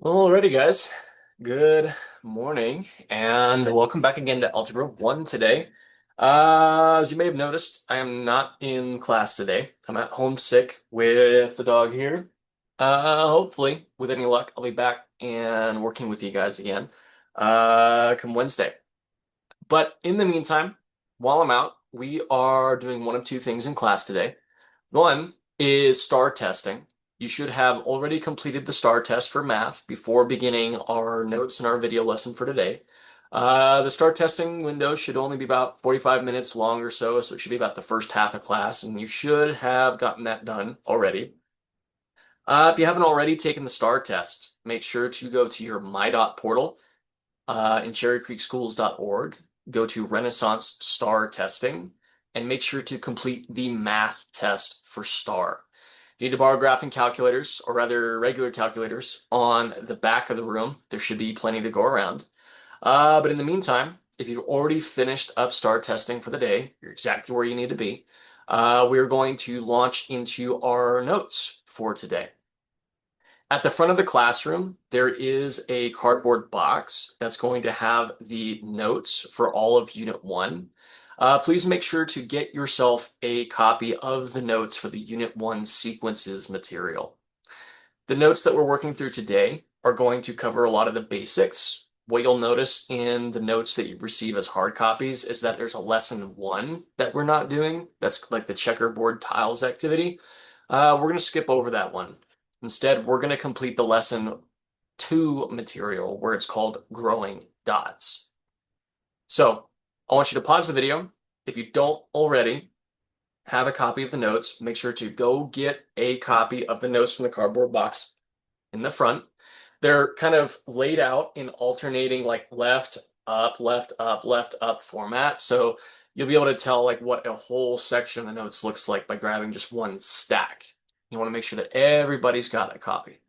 Alrighty, guys. Good morning, and welcome back again to Algebra 1 today. As you may have noticed, I am not in class today. I'm at home sick with the dog here. Hopefully, with any luck, I'll be back and working with you guys again come Wednesday. But in the meantime, while I'm out, we are doing one of two things in class today. One is star testing. You should have already completed the star test for math before beginning our notes and our video lesson for today. The star testing window should only be about 45 minutes long or so it should be about the first half of class, and you should have gotten that done already. If you haven't already taken the star test, make sure to go to your MyDot portal in cherrycreekschools.org, go to Renaissance Star Testing, and make sure to complete the math test for STAR. If you need to borrow graphing calculators, or rather regular calculators, on the back of the room, there should be plenty to go around. But in the meantime, if you've already finished up STAR testing for the day, you're exactly where you need to be. We're going to launch into our notes for today. At the front of the classroom, there is a cardboard box that's going to have the notes for all of Unit 1. Please make sure to get yourself a copy of the notes for the Unit 1 sequences material. The notes that we're working through today are going to cover a lot of the basics. What you'll notice in the notes that you receive as hard copies is that there's a lesson 1 that we're not doing. That's like the checkerboard tiles activity. We're going to skip over that one. Instead, we're going to complete the lesson 2 material where it's called growing dots. So I want you to pause the video. If you don't already have a copy of the notes, make sure to go get a copy of the notes from the cardboard box in the front. They're kind of laid out in alternating like left, up, left, up, left, up format. So you'll be able to tell like what a whole section of the notes looks like by grabbing just one stack. You want to make sure that everybody's got a copy.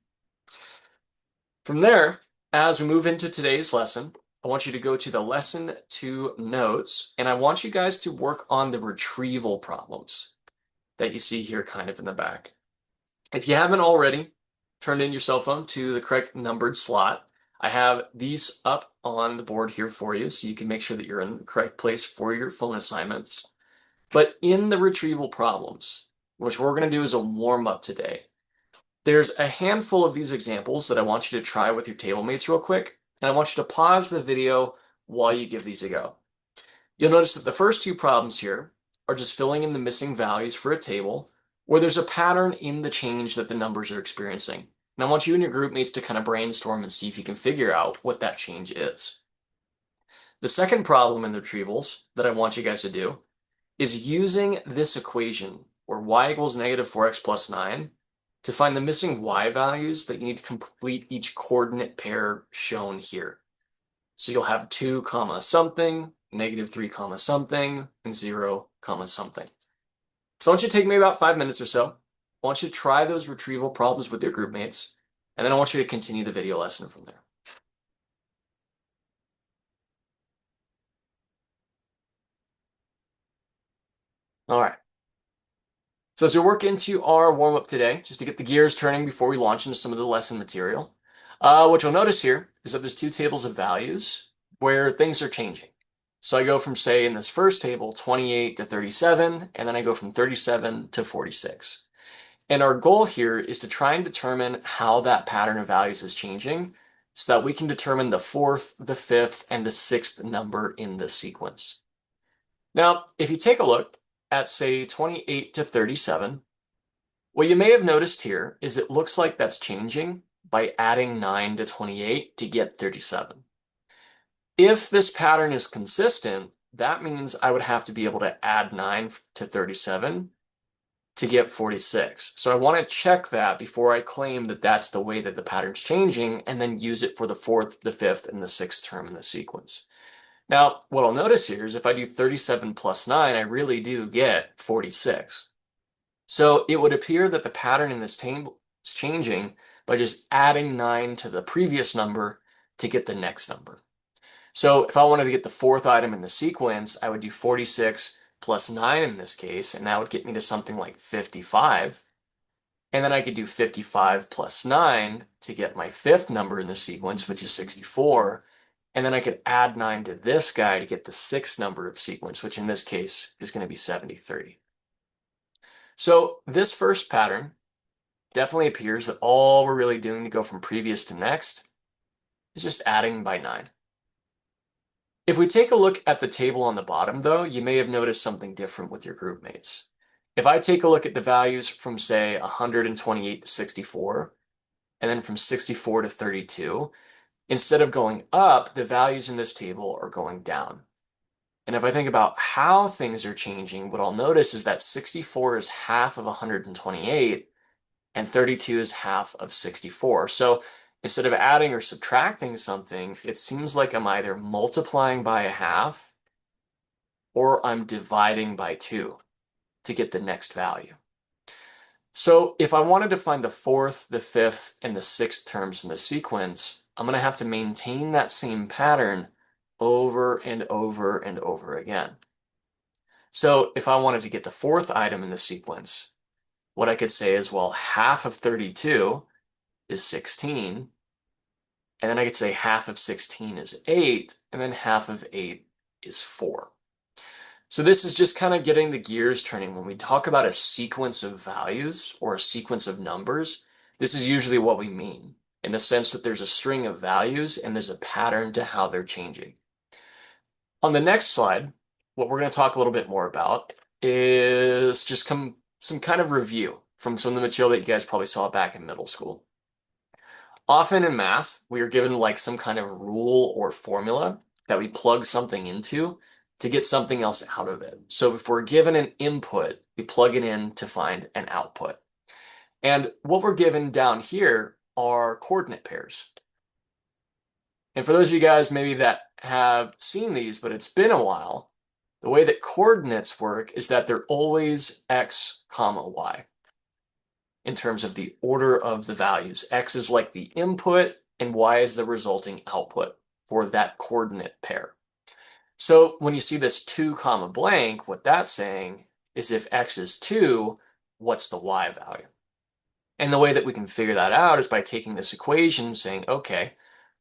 From there, as we move into today's lesson, I want you to go to the lesson 2 notes, and I want you guys to work on the retrieval problems that you see here kind of in the back. If you haven't already turned in your cell phone to the correct numbered slot, I have these up on the board here for you so you can make sure that you're in the correct place for your phone assignments. But in the retrieval problems, which we're going to do as a warm-up today, there's a handful of these examples that I want you to try with your table mates real quick, and I want you to pause the video while you give these a go. You'll notice that the first two problems here are just filling in the missing values for a table where there's a pattern in the change that the numbers are experiencing. And I want you and your group mates to kind of brainstorm and see if you can figure out what that change is. The second problem in the retrievals that I want you guys to do is using this equation where y equals negative 4x plus 9 to find the missing y values that you need to complete each coordinate pair shown here. So you'll have 2 comma something, negative 3 comma something, and 0 comma something. So I want you to take maybe about 5 minutes or so. I want you to try those retrieval problems with your group mates, and then I want you to continue the video lesson from there. All right. So as we work into our warm-up today, just to get the gears turning before we launch into some of the lesson material, what you'll notice here is that there's two tables of values where things are changing. So I go from, say, in this first table, 28 to 37, and then I go from 37 to 46. And our goal here is to try and determine how that pattern of values is changing so that we can determine the fourth, the fifth, and the sixth number in this sequence. Now, if you take a look at, say, 28 to 37, what you may have noticed here is it looks like that's changing by adding 9 to 28 to get 37. If this pattern is consistent, that means I would have to be able to add 9 to 37 to get 46. So I want to check that before I claim that that's the way that the pattern's changing and then use it for the fourth, the fifth, and the sixth term in the sequence. Now, what I'll notice here is if I do 37 plus 9, I really do get 46. So it would appear that the pattern in this table is changing by just adding 9 to the previous number to get the next number. So if I wanted to get the fourth item in the sequence, I would do 46 plus 9 in this case, and that would get me to something like 55. And then I could do 55 plus 9 to get my fifth number in the sequence, which is 64. And then I could add 9 to this guy to get the sixth number of sequence, which in this case is going to be 73. So this first pattern definitely appears that all we're really doing to go from previous to next is just adding by 9. If we take a look at the table on the bottom, though, you may have noticed something different with your group mates. If I take a look at the values from, say, 128 to 64, and then from 64 to 32, instead of going up, the values in this table are going down. And if I think about how things are changing, what I'll notice is that 64 is half of 128, and 32 is half of 64. So instead of adding or subtracting something, it seems like I'm either multiplying by a half or I'm dividing by 2 to get the next value. So if I wanted to find the fourth, the fifth, and the sixth terms in the sequence, I'm going to have to maintain that same pattern over and over and over again. So if I wanted to get the fourth item in the sequence, what I could say is, well, half of 32 is 16, and then I could say half of 16 is 8, and then half of 8 is 4. So this is just kind of getting the gears turning. When we talk about a sequence of values or a sequence of numbers, this is usually what we mean, in the sense that there's a string of values and there's a pattern to how they're changing. On the next slide, what we're going to talk a little bit more about is just some kind of review from some of the material that you guys probably saw back in middle school. Often in math, we are given like some kind of rule or formula that we plug something into to get something else out of it. So if we're given an input, we plug it in to find an output. And what we're given down here are coordinate pairs. And for those of you guys maybe that have seen these, but it's been a while, the way that coordinates work is that they're always x comma y in terms of the order of the values. X is like the input and y is the resulting output for that coordinate pair. So when you see this 2 comma blank, what that's saying is if x is 2, what's the y value? And the way that we can figure that out is by taking this equation and saying, okay,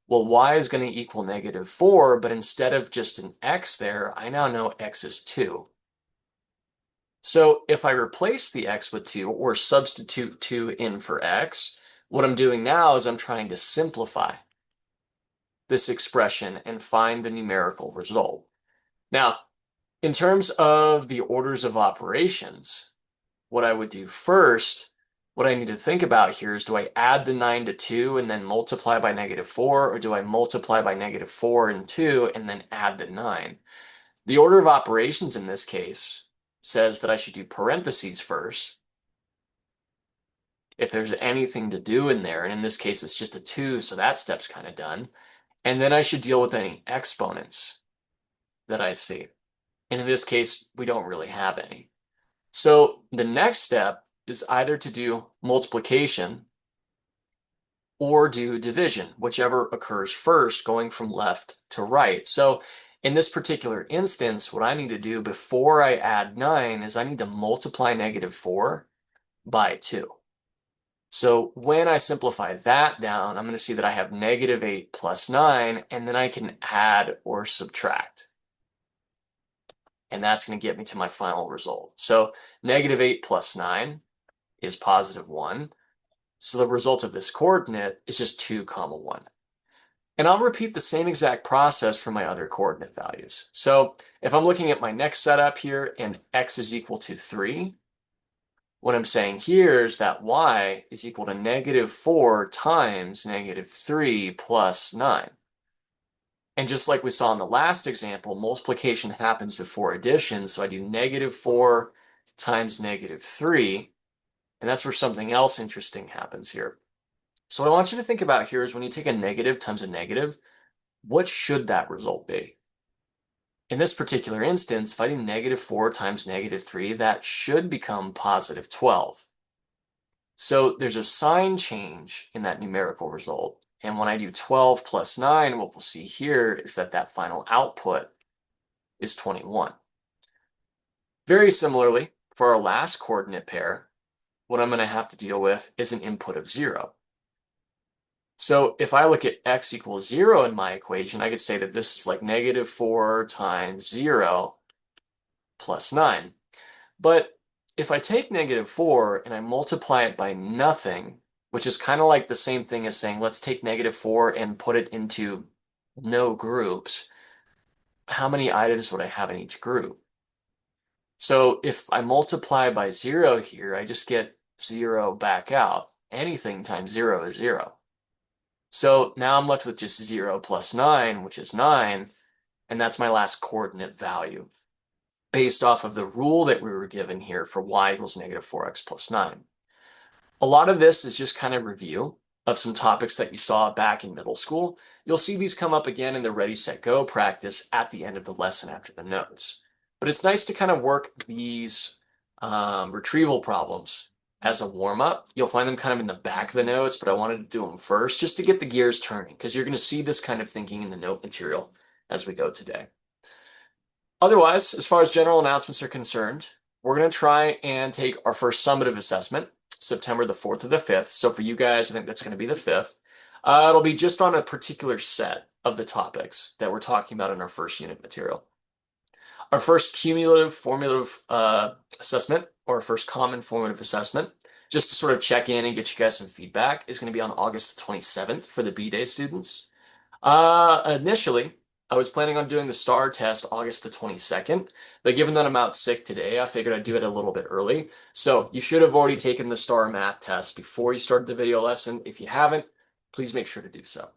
well, y is going to equal -4, but instead of just an x there, I now know x is 2. So if I replace the x with 2 or substitute 2 in for x, what I'm doing now is I'm trying to simplify this expression and find the numerical result. Now, in terms of the orders of operations, what I would do first, what I need to think about here is, do I add the 9 to 2 and then multiply by -4, or do I multiply by -4 and 2 and then add the 9? The order of operations in this case says that I should do parentheses first if there's anything to do in there, and in this case it's just a 2, so that step's kind of done. And then I should deal with any exponents that I see. And in this case, we don't really have any. So the next step is either to do multiplication or do division, whichever occurs first, going from left to right. So in this particular instance, what I need to do before I add 9 is I need to multiply -4 by 2. So when I simplify that down, I'm going to see that I have -8 plus 9, and then I can add or subtract. And that's going to get me to my final result. So -8 plus 9 is +1. So the result of this coordinate is just 2 comma 1. And I'll repeat the same exact process for my other coordinate values. So if I'm looking at my next setup here and x is equal to 3, what I'm saying here is that y is equal to -4 times -3 plus 9. And just like we saw in the last example, multiplication happens before addition. So I do -4 times -3. And that's where something else interesting happens here. So what I want you to think about here is when you take a negative times a negative, what should that result be? In this particular instance, if I do -4 times -3, that should become +12. So there's a sign change in that numerical result. And when I do 12 plus 9, what we'll see here is that that final output is 21. Very similarly, for our last coordinate pair, what I'm going to have to deal with is an input of 0. So if I look at x equals 0 in my equation, I could say that this is like -4 times 0 plus 9. But if I take -4 and I multiply it by nothing, which is kind of like the same thing as saying, let's take -4 and put it into no groups, how many items would I have in each group? So if I multiply by 0 here, I just get 0 back out. Anything times 0 is 0. So now I'm left with just 0 plus 9, which is 9, and that's my last coordinate value based off of the rule that we were given here for y equals -4x plus 9. A lot of this is just kind of review of some topics that you saw back in middle school. You'll see these come up again in the Ready, Set, Go practice at the end of the lesson after the notes. But it's nice to kind of work these retrieval problems as a warm-up. You'll find them kind of in the back of the notes, but I wanted to do them first just to get the gears turning because you're going to see this kind of thinking in the note material as we go today. Otherwise, as far as general announcements are concerned, we're going to try and take our first summative assessment, September the 4th or the 5th. So for you guys, I think that's going to be the 5th. It'll be just on a particular set of the topics that we're talking about in our first unit material. Our first cumulative formative assessment, or our first common formative assessment, just to sort of check in and get you guys some feedback, is going to be on August 27th for the B-Day students. Initially, I was planning on doing the STAR test August the 22nd, but given that I'm out sick today, I figured I'd do it a little bit early. So you should have already taken the STAR math test before you started the video lesson. If you haven't, please make sure to do so.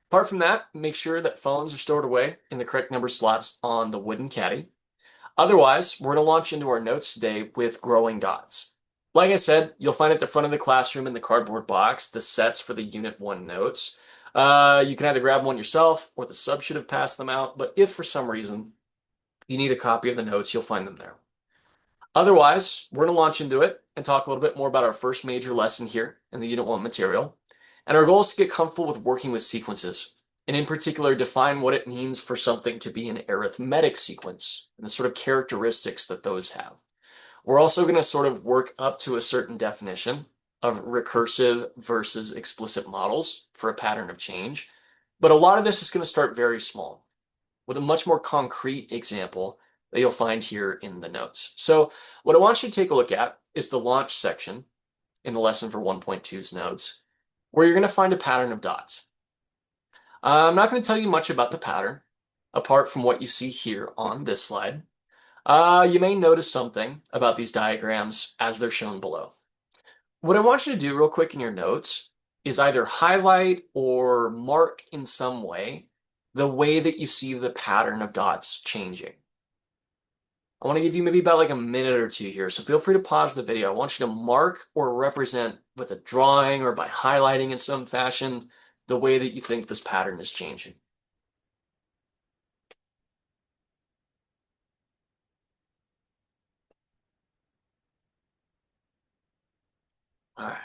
Apart from that, make sure that phones are stored away in the correct number slots on the wooden caddy. Otherwise, we're going to launch into our notes today with growing dots. Like I said, you'll find at the front of the classroom in the cardboard box the sets for the Unit 1 notes. You can either grab one yourself or the sub should have passed them out, but if for some reason you need a copy of the notes, you'll find them there. Otherwise, we're going to launch into it and talk a little bit more about our first major lesson here in the Unit 1 material. And our goal is to get comfortable with working with sequences, and in particular, define what it means for something to be an arithmetic sequence and the sort of characteristics that those have. We're also going to sort of work up to a certain definition of recursive versus explicit models for a pattern of change. But a lot of this is going to start very small with a much more concrete example that you'll find here in the notes. So what I want you to take a look at is the launch section in the lesson for 1.2's notes, where you're going to find a pattern of dots. I'm not going to tell you much about the pattern, apart from what you see here on this slide. You may notice something about these diagrams as they're shown below. What I want you to do real quick in your notes is either highlight or mark in some way the way that you see the pattern of dots changing. I want to give you maybe about like a minute or two here, so feel free to pause the video. I want you to mark or represent with a drawing or by highlighting in some fashion the way that you think this pattern is changing. All right.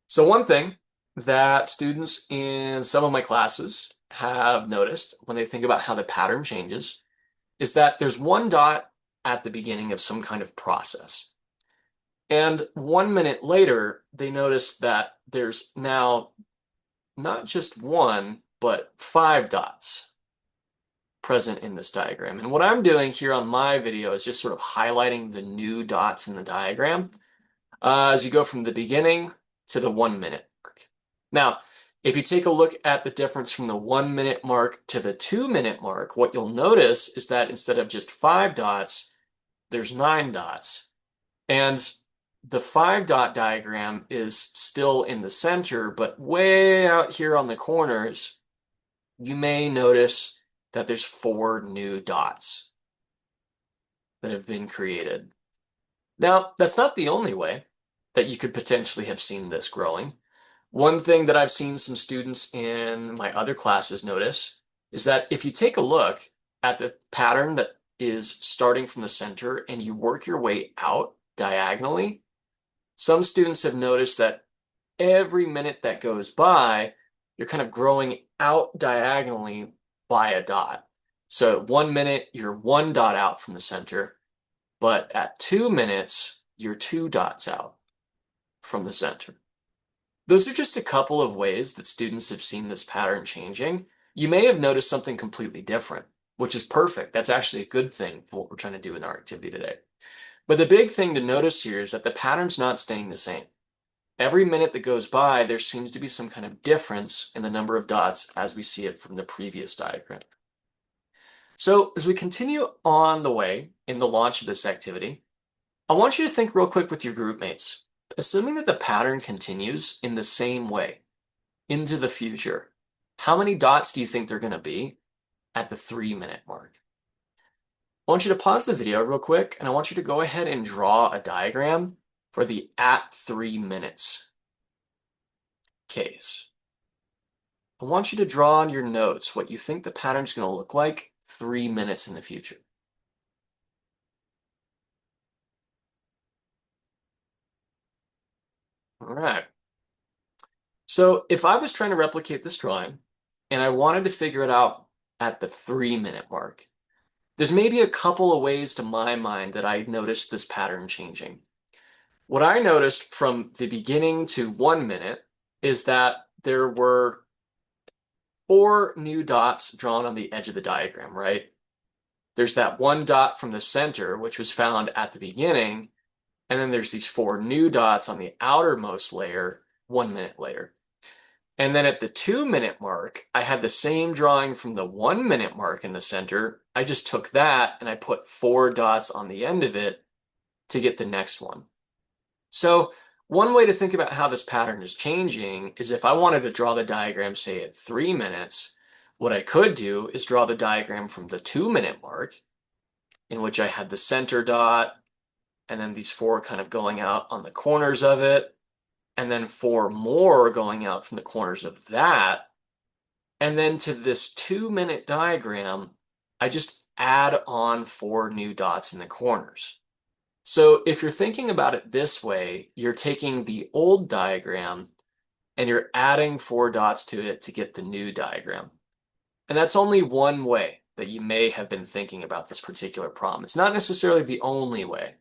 So one thing that students in some of my classes have noticed when they think about how the pattern changes is that there's one dot at the beginning of some kind of process. And 1 minute later, they notice that there's now not just one, but 5 dots present in this diagram. And what I'm doing here on my video is just sort of highlighting the new dots in the diagram as you go from the beginning to the 1 minute mark. Now, if you take a look at the difference from the 1 minute mark to the 2 minute mark, what you'll notice is that instead of just 5 dots, there's 9 dots. And the 5 dot diagram is still in the center, but way out here on the corners, you may notice that there's 4 new dots that have been created. Now, that's not the only way that you could potentially have seen this growing. One thing that I've seen some students in my other classes notice is that if you take a look at the pattern that is starting from the center and you work your way out diagonally, some students have noticed that every minute that goes by, you're kind of growing out diagonally by a dot. So at 1 minute, you're 1 dot out from the center, but at 2 minutes, you're 2 dots out from the center. Those are just a couple of ways that students have seen this pattern changing. You may have noticed something completely different, which is perfect. That's actually a good thing for what we're trying to do in our activity today. But the big thing to notice here is that the pattern's not staying the same. Every minute that goes by, there seems to be some kind of difference in the number of dots as we see it from the previous diagram. So as we continue on the way in the launch of this activity, I want you to think real quick with your group mates. Assuming that the pattern continues in the same way into the future, how many dots do you think they're going to be at the 3-minute mark? I want you to pause the video real quick, and I want you to go ahead and draw a diagram for the at 3 minutes case. I want you to draw on your notes what you think the pattern's going to look like 3 minutes in the future. All right. So if I was trying to replicate this drawing and I wanted to figure it out at the 3-minute mark, there's maybe a couple of ways to my mind that I noticed this pattern changing. What I noticed from the beginning to 1 minute is that there were 4 new dots drawn on the edge of the diagram, right? There's that 1 dot from the center, which was found at the beginning, and then there's these 4 new dots on the outermost layer 1 minute later. And then at the 2-minute mark, I had the same drawing from the 1-minute mark in the center. I just took that and I put 4 dots on the end of it to get the next one. So one way to think about how this pattern is changing is if I wanted to draw the diagram, say at 3 minutes, what I could do is draw the diagram from the 2-minute mark, in which I had the center dot, and then these 4 kind of going out on the corners of it, and then 4 more going out from the corners of that. And then to this 2-minute diagram, I just add on 4 new dots in the corners. So if you're thinking about it this way, you're taking the old diagram and you're adding 4 dots to it to get the new diagram. And that's only one way that you may have been thinking about this particular problem. It's not necessarily the only way.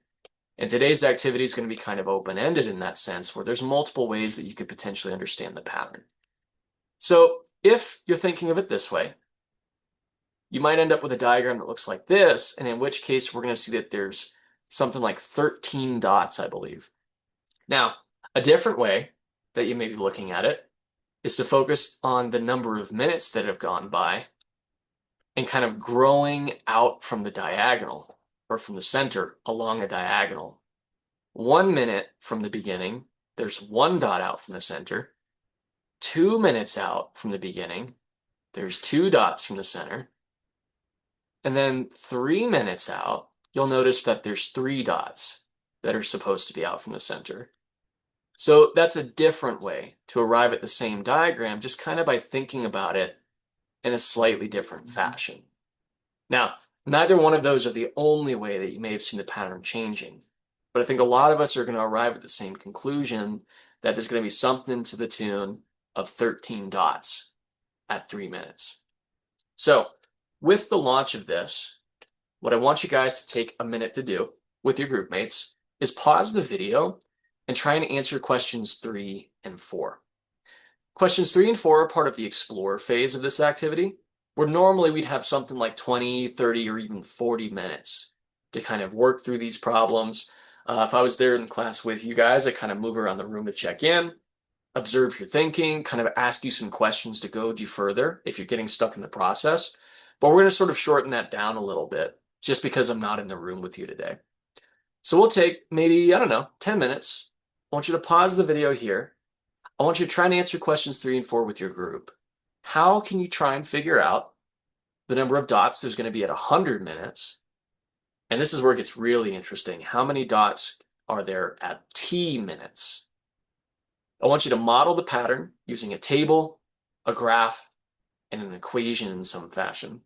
And today's activity is going to be kind of open-ended in that sense, where there's multiple ways that you could potentially understand the pattern. So if you're thinking of it this way, you might end up with a diagram that looks like this, and in which case we're going to see that there's something like 13 dots, I believe. Now, a different way that you may be looking at it is to focus on the number of minutes that have gone by and kind of growing out from the diagonal or from the center along a diagonal. 1 minute from the beginning, there's 1 dot out from the center. 2 minutes out from the beginning, there's 2 dots from the center. And then 3 minutes out, you'll notice that there's 3 dots that are supposed to be out from the center. So that's a different way to arrive at the same diagram, just kind of by thinking about it in a slightly different fashion. Now, neither one of those are the only way that you may have seen the pattern changing, but I think a lot of us are going to arrive at the same conclusion that there's going to be something to the tune of 13 dots at 3 minutes. So with the launch of this, what I want you guys to take a minute to do with your group mates is pause the video and try and answer questions 3 and 4. Questions 3 and 4 are part of the explore phase of this activity, where normally we'd have something like 20, 30, or even 40 minutes to kind of work through these problems. If I was there in class with you guys, I kind of move around the room to check in, observe your thinking, kind of ask you some questions to goad you further if you're getting stuck in the process. But we're going to sort of shorten that down a little bit just because I'm not in the room with you today. So we'll take maybe, I don't know, 10 minutes. I want you to pause the video here. I want you to try and answer questions 3 and 4 with your group. How can you try and figure out the number of dots there's going to be at 100 minutes? And this is where it gets really interesting. How many dots are there at t minutes? I want you to model the pattern using a table, a graph, and an equation in some fashion.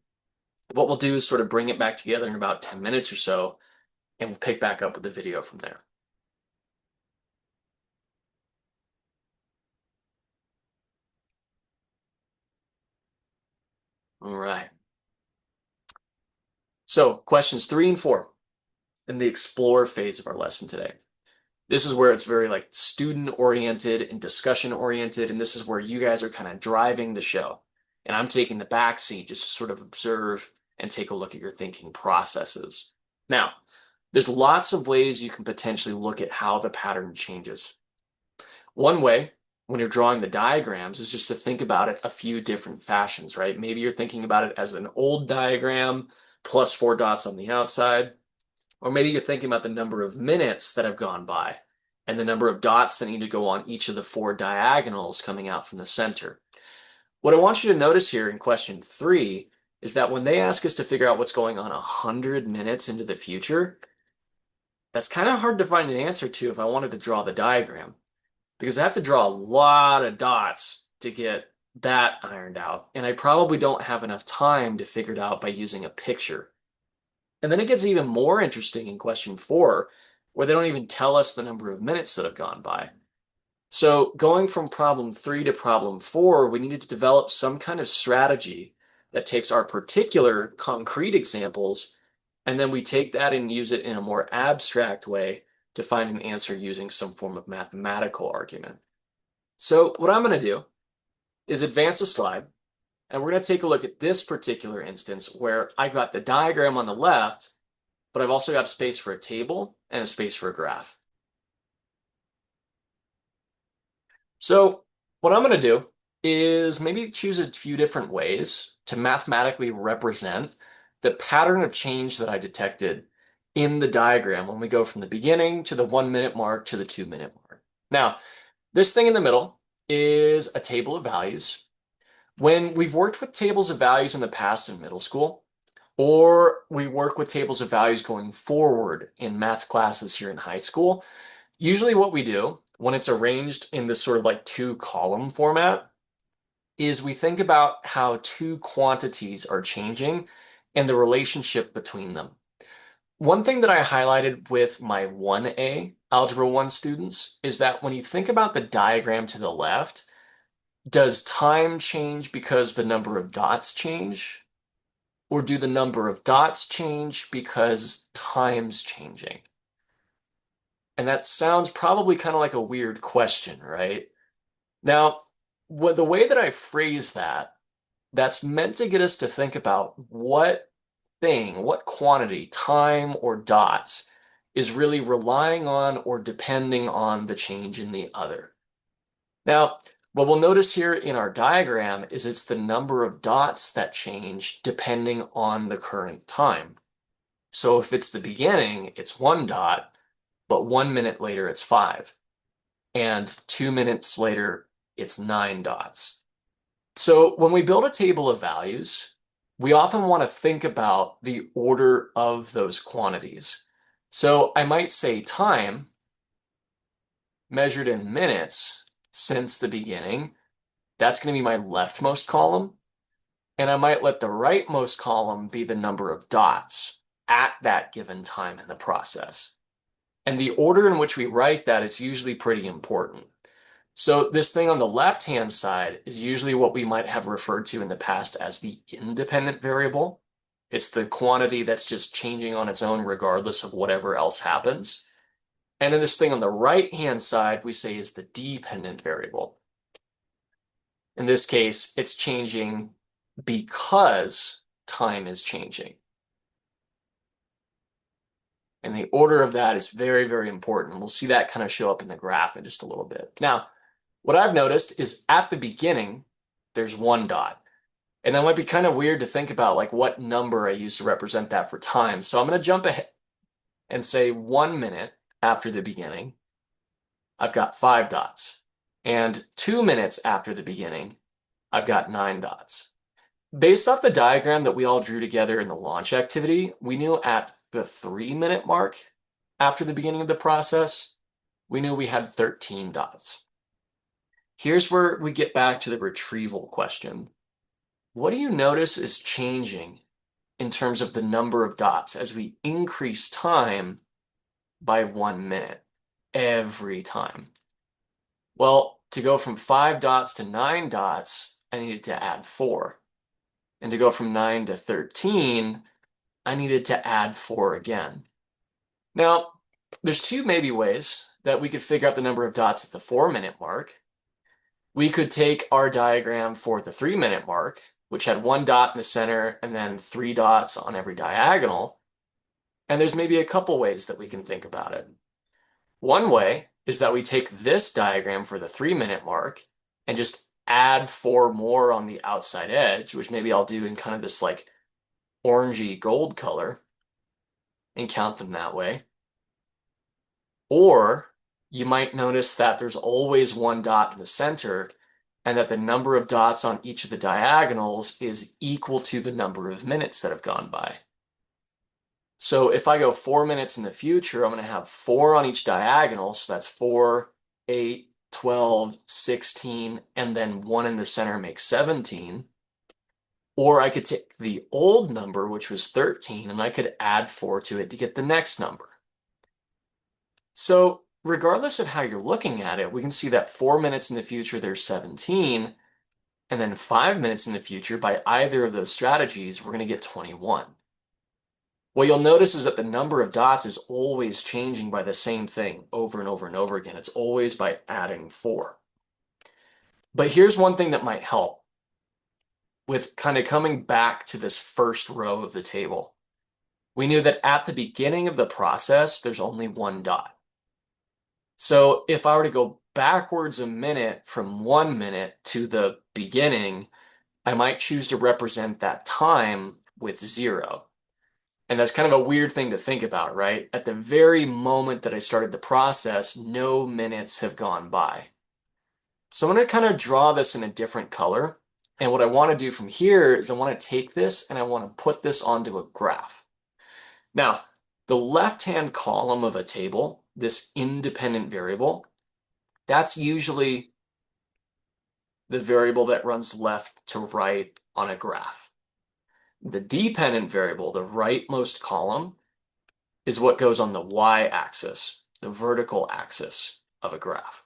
What we'll do is sort of bring it back together in about 10 minutes or so, and we'll pick back up with the video from there. All right. So questions 3 and 4 in the explore phase of our lesson today. This is where it's very like student oriented and discussion oriented, and this is where you guys are kind of driving the show. And I'm taking the back seat just to sort of observe and take a look at your thinking processes. Now, there's lots of ways you can potentially look at how the pattern changes. One way, when you're drawing the diagrams, is just to think about it a few different fashions, right? Maybe you're thinking about it as an old diagram plus four dots on the outside. Or maybe you're thinking about the number of minutes that have gone by and the number of dots that need to go on each of the four diagonals coming out from the center. What I want you to notice here in question 3 is that when they ask us to figure out what's going on 100 minutes into the future, that's kind of hard to find an answer to if I wanted to draw the diagram, because I have to draw a lot of dots to get that ironed out, and I probably don't have enough time to figure it out by using a picture. And then it gets even more interesting in question 4, where they don't even tell us the number of minutes that have gone by. So going from problem 3 to problem 4, we needed to develop some kind of strategy that takes our particular concrete examples, and then we take that and use it in a more abstract way to find an answer using some form of mathematical argument. So what I'm going to do is advance a slide, and we're going to take a look at this particular instance where I've got the diagram on the left, but I've also got a space for a table and a space for a graph. So what I'm going to do is maybe choose a few different ways to mathematically represent the pattern of change that I detected in the diagram when we go from the beginning to the 1 minute mark to the 2 minute mark. Now, this thing in the middle is a table of values. When we've worked with tables of values in the past in middle school, or we work with tables of values going forward in math classes here in high school, usually what we do when it's arranged in this sort of like two-column format is we think about how two quantities are changing and the relationship between them. One thing that I highlighted with my 1A Algebra 1 students is that when you think about the diagram to the left, does time change because the number of dots change? Or do the number of dots change because time's changing? And that sounds probably kind of like a weird question, right? Now, the way that I phrase that, that's meant to get us to think about what thing, what quantity, time or dots, is really relying on or depending on the change in the other. Now, what we'll notice here in our diagram is it's the number of dots that change depending on the current time. So if it's the beginning, it's 1 dot, but 1 minute later it's 5. And 2 minutes later, it's 9 dots. So when we build a table of values, we often want to think about the order of those quantities. So I might say time measured in minutes since the beginning. That's going to be my leftmost column. And I might let the rightmost column be the number of dots at that given time in the process. And the order in which we write that is usually pretty important. So this thing on the left-hand side is usually what we might have referred to in the past as the independent variable. It's the quantity that's just changing on its own regardless of whatever else happens. And then this thing on the right-hand side we say is the dependent variable. In this case, it's changing because time is changing. And the order of that is very, very important. We'll see that kind of show up in the graph in just a little bit. Now, what I've noticed is at the beginning, there's 1 dot. And that might be kind of weird to think about, like what number I use to represent that for time. So I'm going to jump ahead and say 1 minute after the beginning, I've got 5 dots. And 2 minutes after the beginning, I've got 9 dots. Based off the diagram that we all drew together in the launch activity, we knew at the 3 minute mark after the beginning of the process, we knew we had 13 dots. Here's where we get back to the retrieval question. What do you notice is changing in terms of the number of dots as we increase time by 1 minute every time? Well, to go from 5 dots to 9 dots, I needed to add 4. And to go from 9 to 13, I needed to add 4 again. Now, there's two maybe ways that we could figure out the number of dots at the 4-minute mark. We could take our diagram for the 3-minute mark, which had 1 dot in the center and then 3 dots on every diagonal. And there's maybe a couple ways that we can think about it. One way is that we take this diagram for the 3-minute mark and just add 4 more on the outside edge, which maybe I'll do in kind of this like orangey gold color and count them that way. Or you might notice that there's always 1 dot in the center and that the number of dots on each of the diagonals is equal to the number of minutes that have gone by. So if I go 4 minutes in the future, I'm going to have 4 on each diagonal. So that's 4, 8, 12, 16, and then 1 in the center makes 17. Or I could take the old number, which was 13, and I could add 4 to it to get the next number. So regardless of how you're looking at it, we can see that 4 minutes in the future, there's 17, and then 5 minutes in the future, by either of those strategies, we're going to get 21. What you'll notice is that the number of dots is always changing by the same thing over and over and over again. It's always by adding 4. But here's one thing that might help with kind of coming back to this first row of the table. We knew that at the beginning of the process, there's only 1 dot. So if I were to go backwards a minute from 1 minute to the beginning, I might choose to represent that time with 0. And that's kind of a weird thing to think about, right? At the very moment that I started the process, no minutes have gone by. So I'm going to kind of draw this in a different color. And what I want to do from here is I want to take this and I want to put this onto a graph. Now, the left-hand column of a table, this independent variable, that's usually the variable that runs left to right on a graph. The dependent variable, the rightmost column, is what goes on the y-axis, the vertical axis of a graph.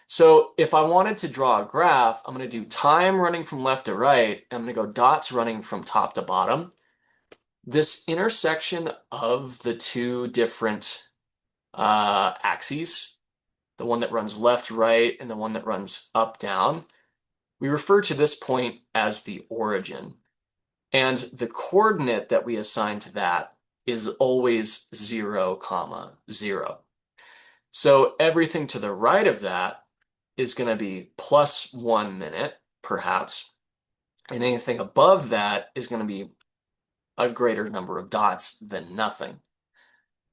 So if I wanted to draw a graph, I'm going to do time running from left to right, and I'm going to go dots running from top to bottom. This intersection of the two different axes, the one that runs left, right, and the one that runs up, down, we refer to this point as the origin. And the coordinate that we assign to that is always 0, 0. So everything to the right of that is going to be plus 1 minute, perhaps. And anything above that is going to be a greater number of dots than nothing.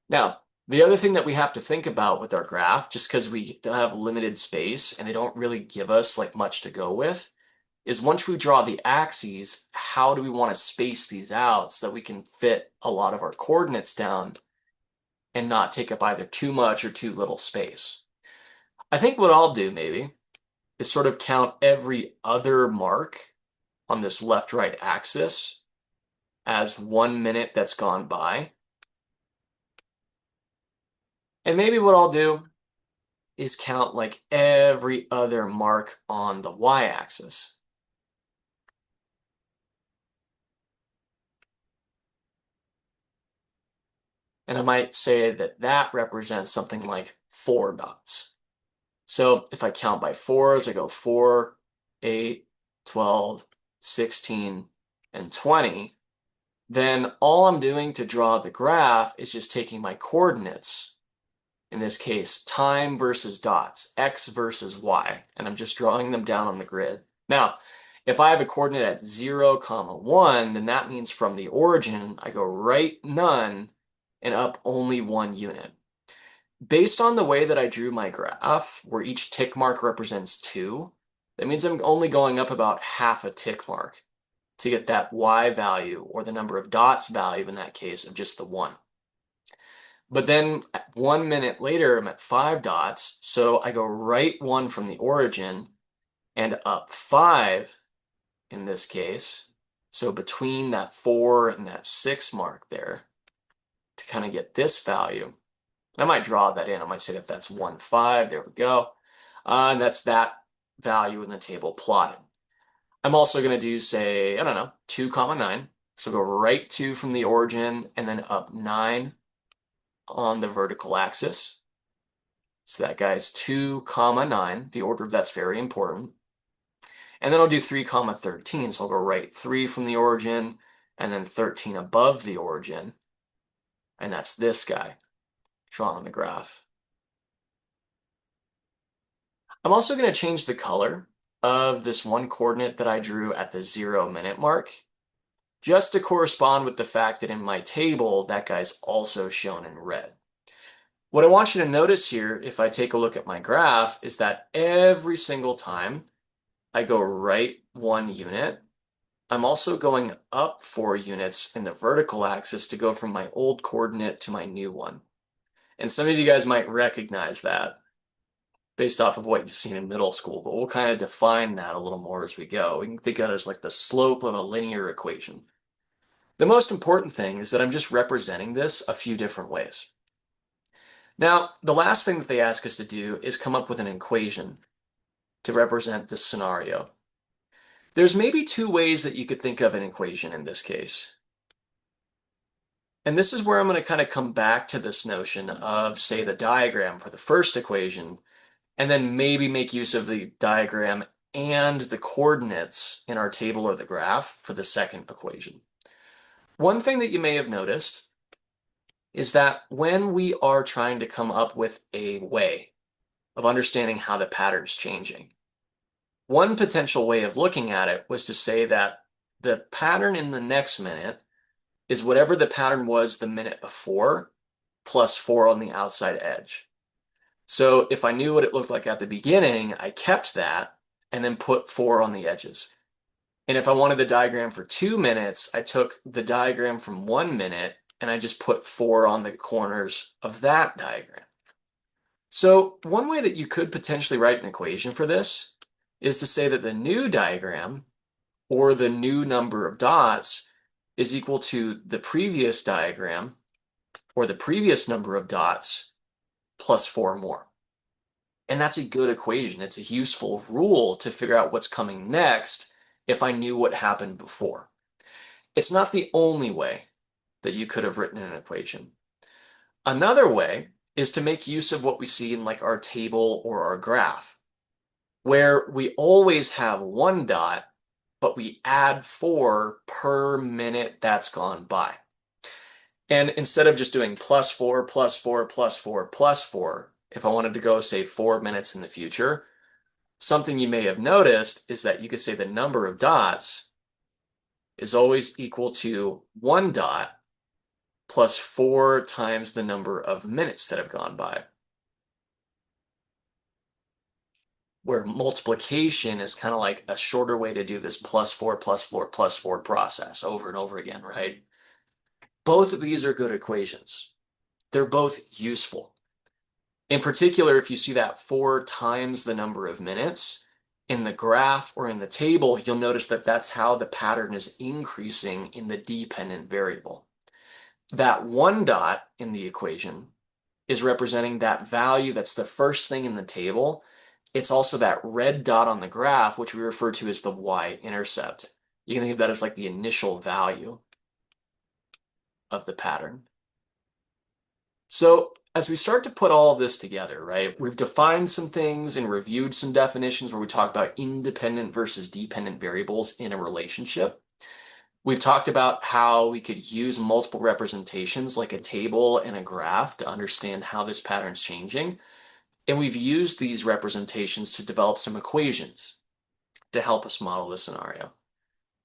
Now, the other thing that we have to think about with our graph, just because we have limited space and they don't really give us like much to go with, is once we draw the axes, how do we want to space these out so that we can fit a lot of our coordinates down and not take up either too much or too little space? I think what I'll do maybe is sort of count every other mark on this left-right axis as 1 minute that's gone by. And maybe what I'll do is count like every other mark on the y-axis. And I might say that that represents something like 4 dots. So if I count by 4s, I go 4, 8, 12, 16, and 20. Then all I'm doing to draw the graph is just taking my coordinates, in this case, time versus dots, x versus y, and I'm just drawing them down on the grid. Now, if I have a coordinate at 0, 1, then that means from the origin, I go right none and up only 1 unit. Based on the way that I drew my graph, where each tick mark represents 2, that means I'm only going up about half a tick mark to get that y value, or the number of dots value in that case, of just the 1. But then 1 minute later, I'm at 5 dots, so I go right 1 from the origin and up 5 in this case. So between that 4 and that 6 mark there to kind of get this value. And I might draw that in. I might say that that's 1, 5. There we go. And that's that value in the table plotted. I'm also going to do, say, I don't know, 2, 9. So go right 2 from the origin and then up 9 on the vertical axis. So that guy's 2 comma 9. The order of that's very important. And then I'll do 3 comma 13. So I'll go right 3 from the origin and then 13 above the origin. And that's this guy drawn on the graph. I'm also going to change the color of this one coordinate that I drew at the 0-minute mark, just to correspond with the fact that in my table, that guy's also shown in red. What I want you to notice here, if I take a look at my graph, is that every single time I go right 1 unit, I'm also going up 4 units in the vertical axis to go from my old coordinate to my new one. And some of you guys might recognize that based off of what you've seen in middle school, but we'll kind of define that a little more as we go. We can think of it as like the slope of a linear equation. The most important thing is that I'm just representing this a few different ways. Now, the last thing that they ask us to do is come up with an equation to represent this scenario. There's maybe 2 ways that you could think of an equation in this case. And this is where I'm going to kind of come back to this notion of, say, the diagram for the first equation, and then maybe make use of the diagram and the coordinates in our table or the graph for the second equation. One thing that you may have noticed is that when we are trying to come up with a way of understanding how the pattern is changing, one potential way of looking at it was to say that the pattern in the next minute is whatever the pattern was the minute before plus 4 on the outside edge. So if I knew what it looked like at the beginning, I kept that and then put 4 on the edges. And if I wanted the diagram for 2 minutes, I took the diagram from 1 minute and I just put 4 on the corners of that diagram. So one way that you could potentially write an equation for this is to say that the new diagram, or the new number of dots, is equal to the previous diagram, or the previous number of dots, plus 4 more. And that's a good equation. It's a useful rule to figure out what's coming next if I knew what happened before. It's not the only way that you could have written an equation. Another way is to make use of what we see in like our table or our graph, where we always have 1 dot, but we add 4 per minute that's gone by. And instead of just doing plus 4, plus 4, plus 4, plus 4, if I wanted to go, say, 4 minutes in the future, something you may have noticed is that you could say the number of dots is always equal to 1 dot plus 4 times the number of minutes that have gone by, where multiplication is kind of like a shorter way to do this plus 4, plus 4, plus 4 process over and over again, right? Both of these are good equations. They're both useful. In particular, if you see that 4 times the number of minutes in the graph or in the table, you'll notice that that's how the pattern is increasing in the dependent variable. That 1 dot in the equation is representing that value that's the first thing in the table. It's also that red dot on the graph, which we refer to as the y-intercept. You can think of that as like the initial value of the pattern. So as we start to put all of this together, right, we've defined some things and reviewed some definitions where we talk about independent versus dependent variables in a relationship. We've talked about how we could use multiple representations like a table and a graph to understand how this pattern's changing. And we've used these representations to develop some equations to help us model the scenario.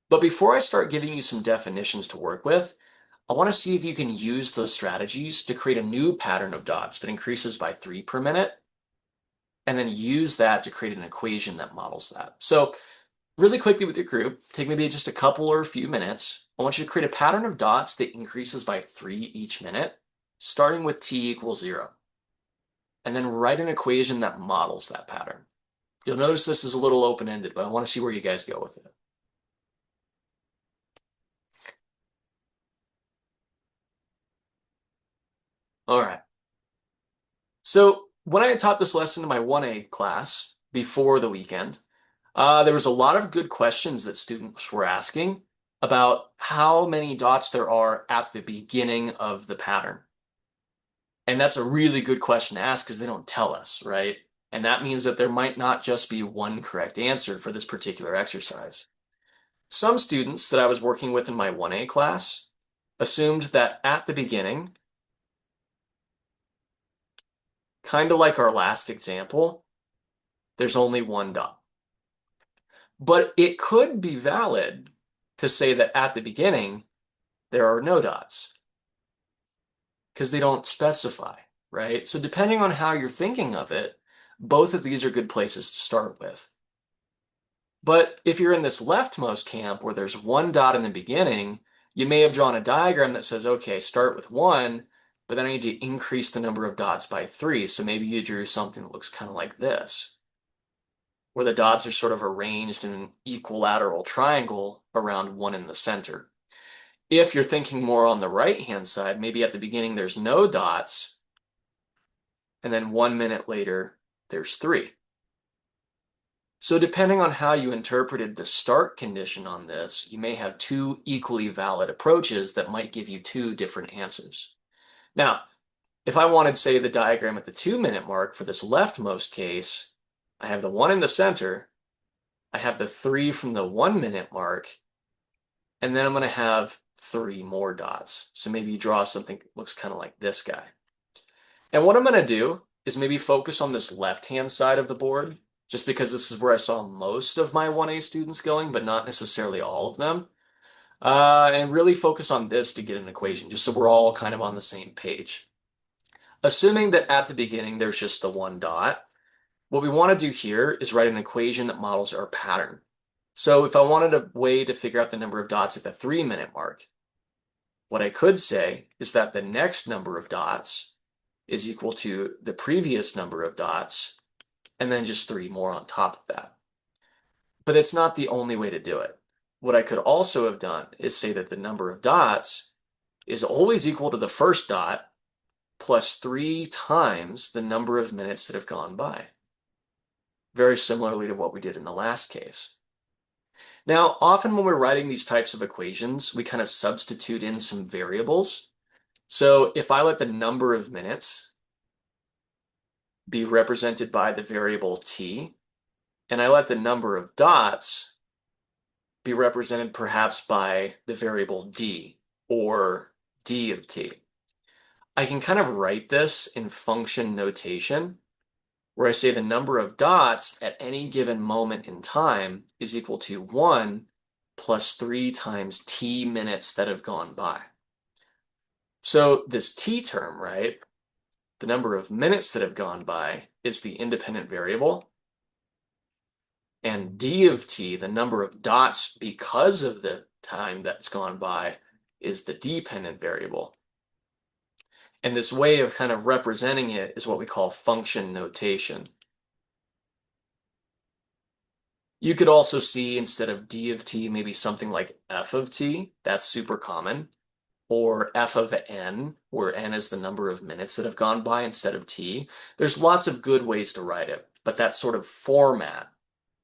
But before I start giving you some definitions to work with, I want to see if you can use those strategies to create a new pattern of dots that increases by 3 per minute, and then use that to create an equation that models that. So really quickly with your group, take maybe just a couple or a few minutes. I want you to create a pattern of dots that increases by 3 each minute, starting with t equals 0. And then write an equation that models that pattern. You'll notice this is a little open-ended, but I want to see where you guys go with it. All right. So when I taught this lesson to my 1A class before the weekend, there was a lot of good questions that students were asking about how many dots there are at the beginning of the pattern. And that's a really good question to ask because they don't tell us, right? And that means that there might not just be one correct answer for this particular exercise. Some students that I was working with in my 1A class assumed that at the beginning, kind of like our last example, there's only one dot. But it could be valid to say that at the beginning, there are no dots because they don't specify, right? So depending on how you're thinking of it, both of these are good places to start with. But if you're in this leftmost camp where there's one dot in the beginning, you may have drawn a diagram that says, okay, start with one, but then I need to increase the number of dots by three. So maybe you drew something that looks kind of like this, where the dots are sort of arranged in an equilateral triangle around one in the center. If you're thinking more on the right-hand side, maybe at the beginning there's no dots, and then 1 minute later, there's three. So depending on how you interpreted the start condition on this, you may have two equally valid approaches that might give you two different answers. Now, if I wanted, say, the diagram at the 2 minute mark for this leftmost case, I have the one in the center, I have the three from the 1 minute mark, and then I'm going to have three more dots. So maybe you draw something that looks kind of like this guy. And what I'm going to do is maybe focus on this left-hand side of the board, just because this is where I saw most of my 1A students going, but not necessarily all of them. And really focus on this to get an equation, just so we're all kind of on the same page. Assuming that at the beginning there's just the one dot, what we want to do here is write an equation that models our pattern. So if I wanted a way to figure out the number of dots at the 3 minute mark, what I could say is that the next number of dots is equal to the previous number of dots, and then just three more on top of that. But it's not the only way to do it. What I could also have done is say that the number of dots is always equal to the first dot plus 3 times the number of minutes that have gone by. Very similarly to what we did in the last case. Now, often when we're writing these types of equations, we kind of substitute in some variables. So if I let the number of minutes be represented by the variable t, and I let the number of dots be represented perhaps by the variable d, or d of t. I can kind of write this in function notation, where I say the number of dots at any given moment in time is equal to 1 plus 3 times t minutes that have gone by. So this t term, right, the number of minutes that have gone by, is the independent variable. And d of t, the number of dots because of the time that's gone by, is the dependent variable. And this way of kind of representing it is what we call function notation. You could also see instead of d of t, maybe something like f of t. That's super common. Or f of n, where n is the number of minutes that have gone by instead of t. There's lots of good ways to write it, but that sort of format,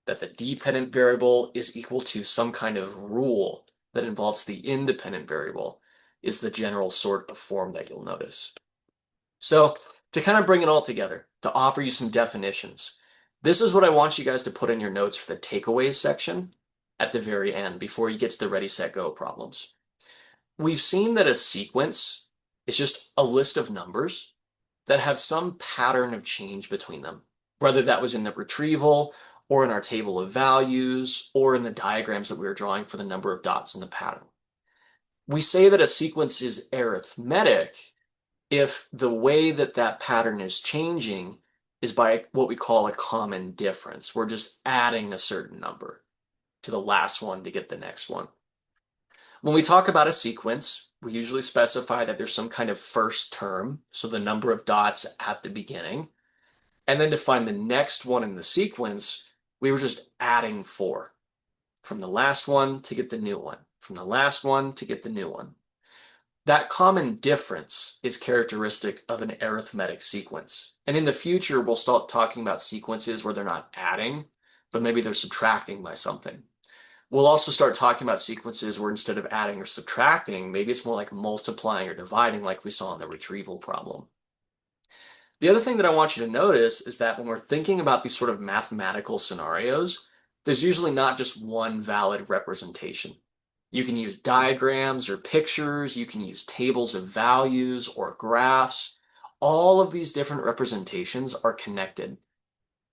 that the dependent variable is equal to some kind of rule that involves the independent variable, is the general sort of form that you'll notice. So to kind of bring it all together, to offer you some definitions, this is what I want you guys to put in your notes for the takeaways section at the very end before you get to the ready, set, go problems. We've seen that a sequence is just a list of numbers that have some pattern of change between them, whether that was in the retrieval or in our table of values or in the diagrams that we were drawing for the number of dots in the pattern. We say that a sequence is arithmetic if the way that that pattern is changing is by what we call a common difference. We're just adding a certain number to the last one to get the next one. When we talk about a sequence, we usually specify that there's some kind of first term, so the number of dots at the beginning. And then to find the next one in the sequence, we were just adding 4 from the last one to get the new one, from the last one to get the new one. That common difference is characteristic of an arithmetic sequence. And in the future, we'll start talking about sequences where they're not adding, but maybe they're subtracting by something. We'll also start talking about sequences where instead of adding or subtracting, maybe it's more like multiplying or dividing like we saw in the retrieval problem. The other thing that I want you to notice is that when we're thinking about these sort of mathematical scenarios, there's usually not just one valid representation. You can use diagrams or pictures, you can use tables of values or graphs. All of these different representations are connected.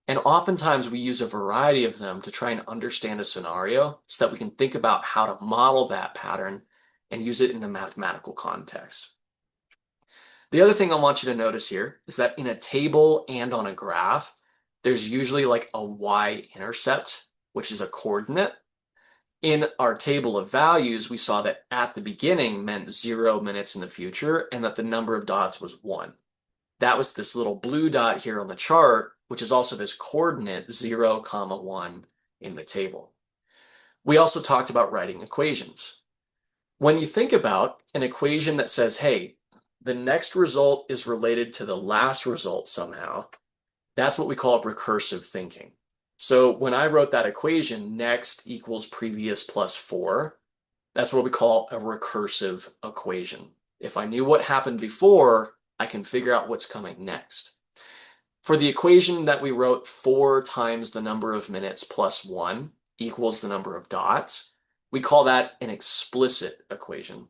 And oftentimes we use a variety of them to try and understand a scenario so that we can think about how to model that pattern and use it in the mathematical context. The other thing I want you to notice here is that in a table and on a graph, there's usually like a y-intercept, which is a coordinate. In our table of values, we saw that at the beginning meant 0 minutes in the future and that the number of dots was 1. That was this little blue dot here on the chart, which is also this coordinate 0, 1 in the table. We also talked about writing equations. When you think about an equation that says, hey, the next result is related to the last result somehow, that's what we call recursive thinking. So when I wrote that equation, next equals previous plus 4, that's what we call a recursive equation. If I knew what happened before, I can figure out what's coming next. For the equation that we wrote, 4 times the number of minutes plus 1 equals the number of dots, we call that an explicit equation.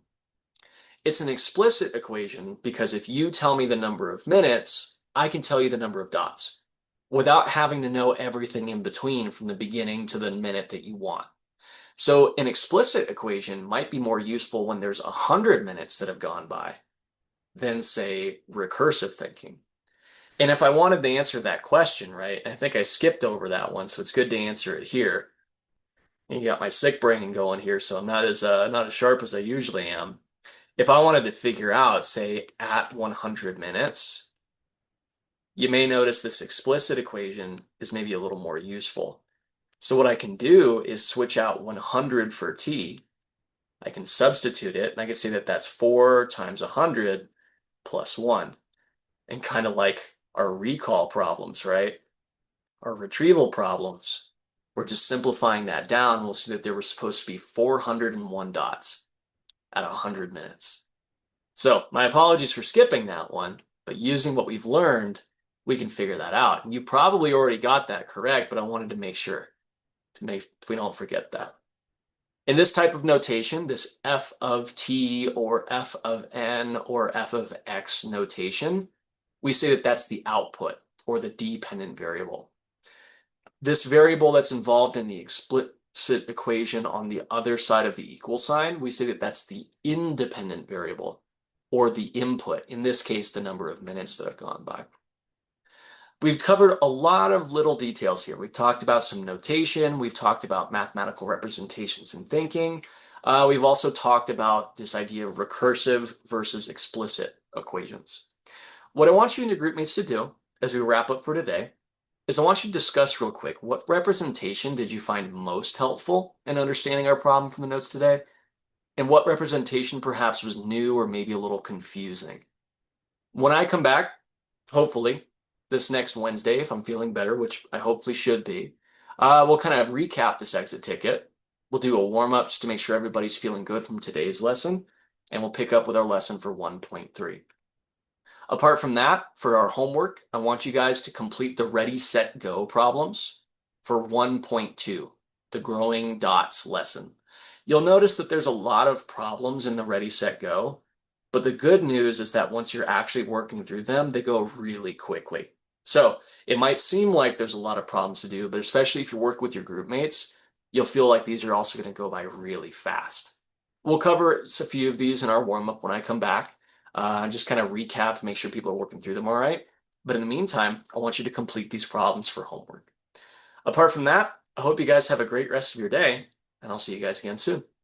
It's an explicit equation because if you tell me the number of minutes, I can tell you the number of dots without having to know everything in between from the beginning to the minute that you want. So an explicit equation might be more useful when there's 100 minutes that have gone by than, say, recursive thinking. And if I wanted to answer that question, right, I think I skipped over that one, so it's good to answer it here. You got my sick brain going here, so I'm not as sharp as I usually am. If I wanted to figure out, say, at 100 minutes, you may notice this explicit equation is maybe a little more useful. So what I can do is switch out 100 for t. I can substitute it, and I can say that that's 4 times 100 plus 1. And kind of like our recall problems, right? Our retrieval problems, we're just simplifying that down. We'll see that there were supposed to be 401 dots at 100 minutes. So my apologies for skipping that one, but using what we've learned, we can figure that out. And you probably already got that correct, but I wanted to make sure we don't forget that. In this type of notation, this f of t or f of n or f of x notation, we say that that's the output or the dependent variable. This variable that's involved in the explicit equation on the other side of the equal sign, we say that that's the independent variable or the input, in this case, the number of minutes that have gone by. We've covered a lot of little details here. We've talked about some notation. We've talked about mathematical representations in thinking. We've also talked about this idea of recursive versus explicit equations. What I want you and your group mates to do as we wrap up for today is I want you to discuss real quick, what representation did you find most helpful in understanding our problem from the notes today? And what representation perhaps was new or maybe a little confusing? When I come back, hopefully, this next Wednesday, if I'm feeling better, which I hopefully should be, we'll kind of recap this exit ticket. We'll do a warm-up just to make sure everybody's feeling good from today's lesson, and we'll pick up with our lesson for 1.3. Apart from that, for our homework, I want you guys to complete the Ready, Set, Go problems for 1.2, the growing dots lesson. You'll notice that there's a lot of problems in the Ready, Set, Go, but the good news is that once you're actually working through them, they go really quickly. So it might seem like there's a lot of problems to do, but especially if you work with your group mates, you'll feel like these are also going to go by really fast. We'll cover a few of these in our warm-up when I come back. Just kind of recap, make sure people are working through them all right. But in the meantime, I want you to complete these problems for homework. Apart from that, I hope you guys have a great rest of your day, and I'll see you guys again soon.